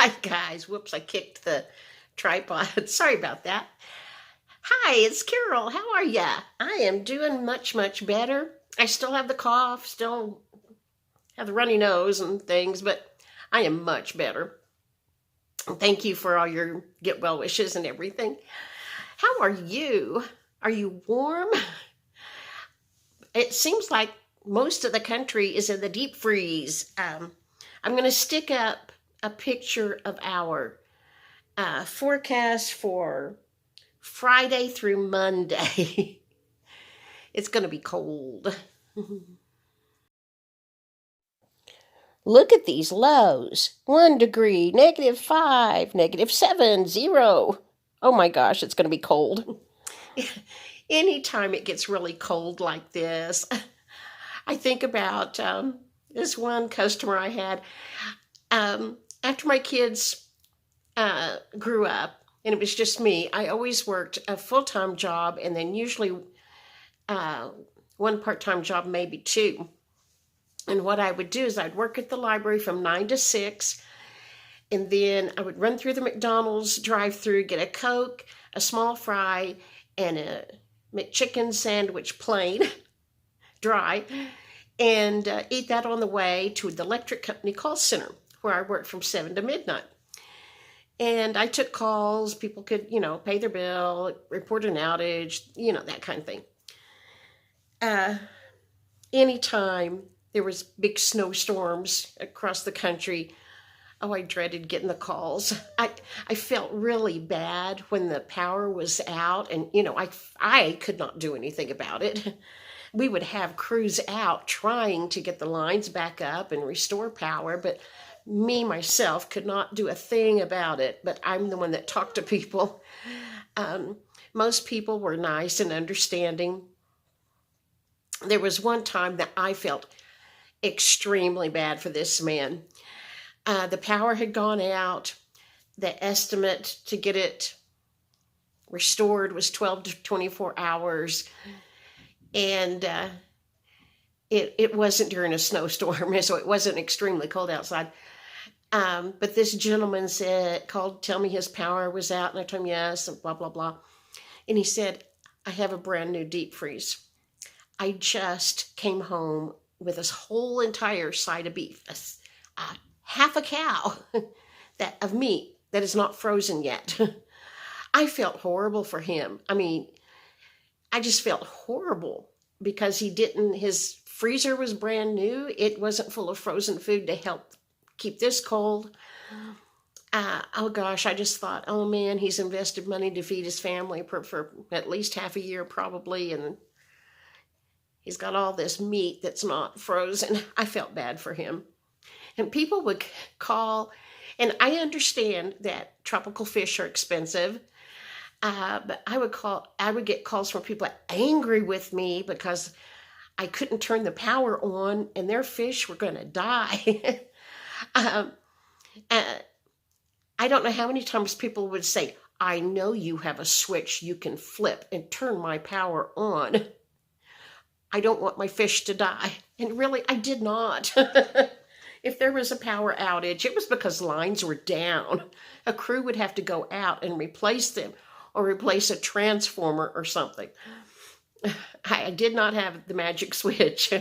Hi, guys. Whoops, I kicked the tripod. Sorry about that. Hi, it's Carol. How are ya? I am doing much, much better. I still have the cough, still have the runny nose and things, but I am much better. Thank you for all your get well wishes and everything. How are you? Are you warm? It seems like most of the country is in the deep freeze. I'm going to stick up a picture of our forecast for Friday through Monday. It's going to be cold. Look at these lows. 1 degree, -5, -7, 0. Oh my gosh, it's going to be cold. Anytime it gets really cold like this, I think about this one customer I had. After my kids grew up, and it was just me, I always worked a full-time job and then usually one part-time job, maybe 2. And what I would do is I'd work at the library from 9 to 6, and then I would run through the McDonald's drive-through, get a Coke, a small fry, and a McChicken sandwich plain, dry, and eat that on the way to the electric company call center, where I worked from 7 to midnight. And I took calls. People could, pay their bill, report an outage, that kind of thing. Anytime there was big snowstorms across the country, I dreaded getting the calls. I felt really bad when the power was out, and, I could not do anything about it. We would have crews out trying to get the lines back up and restore power, but myself, could not do a thing about it. But I'm the one that talked to people. Most people were nice and understanding. There was one time that I felt extremely bad for this man. The power had gone out. The estimate to get it restored was 12 to 24 hours. And it wasn't during a snowstorm, so it wasn't extremely cold outside. But this gentleman called to tell me his power was out, and I told him yes, and blah, blah, blah. And he said, I have a brand new deep freeze. I just came home with this whole entire side of beef, half a cow of meat that is not frozen yet. I felt horrible for him. I just felt horrible because his freezer was brand new. It wasn't full of frozen food to help keep this cold. Oh gosh, I just thought, oh man, he's invested money to feed his family for at least half a year probably, and he's got all this meat that's not frozen. I felt bad for him. And people would call, and I understand that tropical fish are expensive, but I would get calls from people angry with me because I couldn't turn the power on and their fish were going to die. I don't know how many times people would say, I know you have a switch you can flip and turn my power on. I don't want my fish to die. And really, I did not. If there was a power outage, it was because lines were down. A crew would have to go out and replace them or replace a transformer or something. I did not have the magic switch.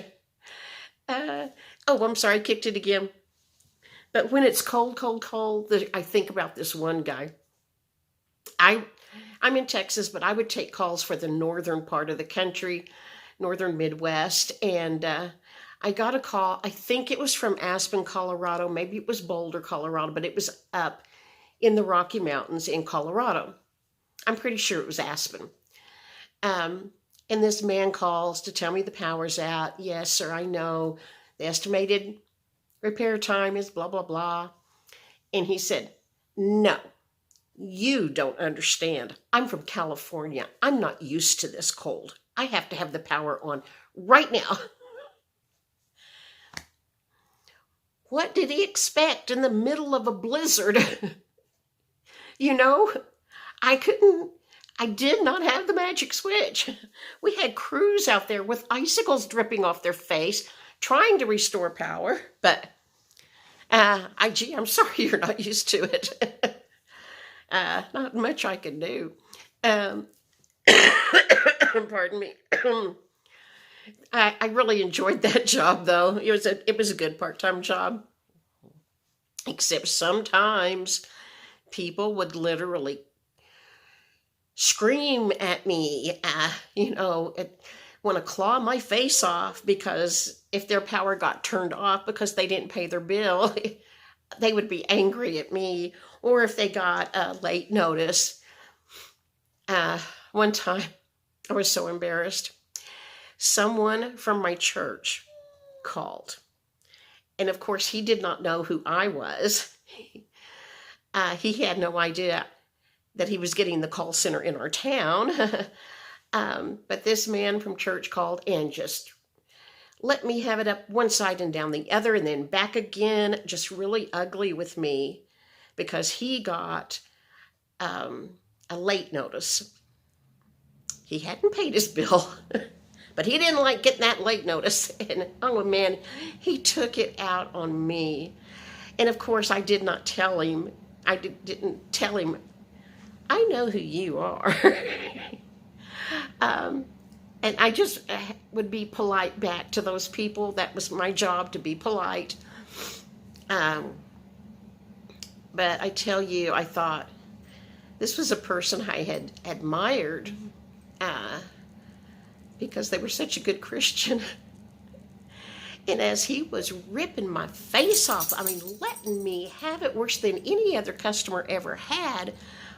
I'm sorry, I kicked it again. But when it's cold, I think about this one guy. I'm in Texas, but I would take calls for the northern part of the country, northern Midwest, and I got a call. I think it was from Aspen, Colorado. Maybe it was Boulder, Colorado, but it was up in the Rocky Mountains in Colorado. I'm pretty sure it was Aspen. And this man calls to tell me the power's out. Yes, sir, I know. The estimated repair time is blah, blah, blah. And he said, no, you don't understand. I'm from California. I'm not used to this cold. I have to have the power on right now. What did he expect in the middle of a blizzard? I did not have the magic switch. We had crews out there with icicles dripping off their face, trying to restore power. But Gee, I'm sorry you're not used to it. Not much I can do. Um, Pardon me. I really enjoyed that job, though. It was a good part-time job. Except sometimes people would literally scream at me, want to claw my face off because if their power got turned off because they didn't pay their bill, they would be angry at me. Or if they got a late notice. One time, I was so embarrassed. Someone from my church called. And of course, he did not know who I was. He had no idea that he was getting the call center in our town. But this man from church called and just let me have it up one side and down the other and then back again, just really ugly with me because he got a late notice. He hadn't paid his bill, but he didn't like getting that late notice. And oh man, he took it out on me. And of course, I did not tell him. I didn't tell him, I know who you are. And I just would be polite back to those people. That was my job, to be polite. But I tell you, I thought this was a person I had admired because they were such a good Christian. And as he was ripping my face off, letting me have it worse than any other customer ever had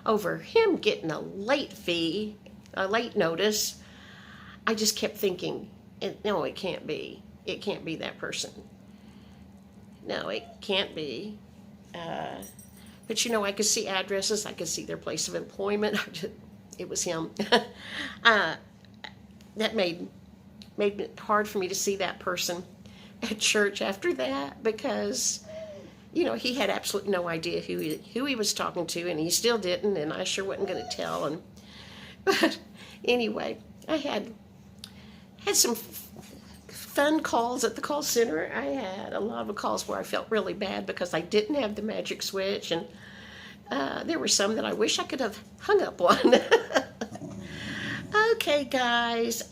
over him getting a late fee, a late notice, I just kept thinking, no, it can't be. It can't be that person. No, it can't be. But I could see addresses. I could see their place of employment. It was him. That made it hard for me to see that person at church after that because, he had absolutely no idea who he was talking to, and he still didn't, and I sure wasn't going to tell. But anyway, I had some fun calls at the call center. I had a lot of calls where I felt really bad because I didn't have the magic switch, and there were some that I wish I could have hung up on. Okay, guys.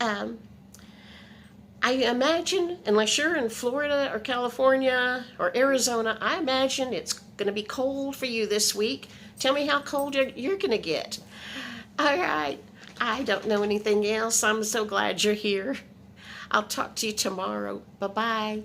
I imagine, unless you're in Florida or California or Arizona, I imagine it's going to be cold for you this week. Tell me how cold you're going to get. All right. I don't know anything else. I'm so glad you're here. I'll talk to you tomorrow. Bye-bye.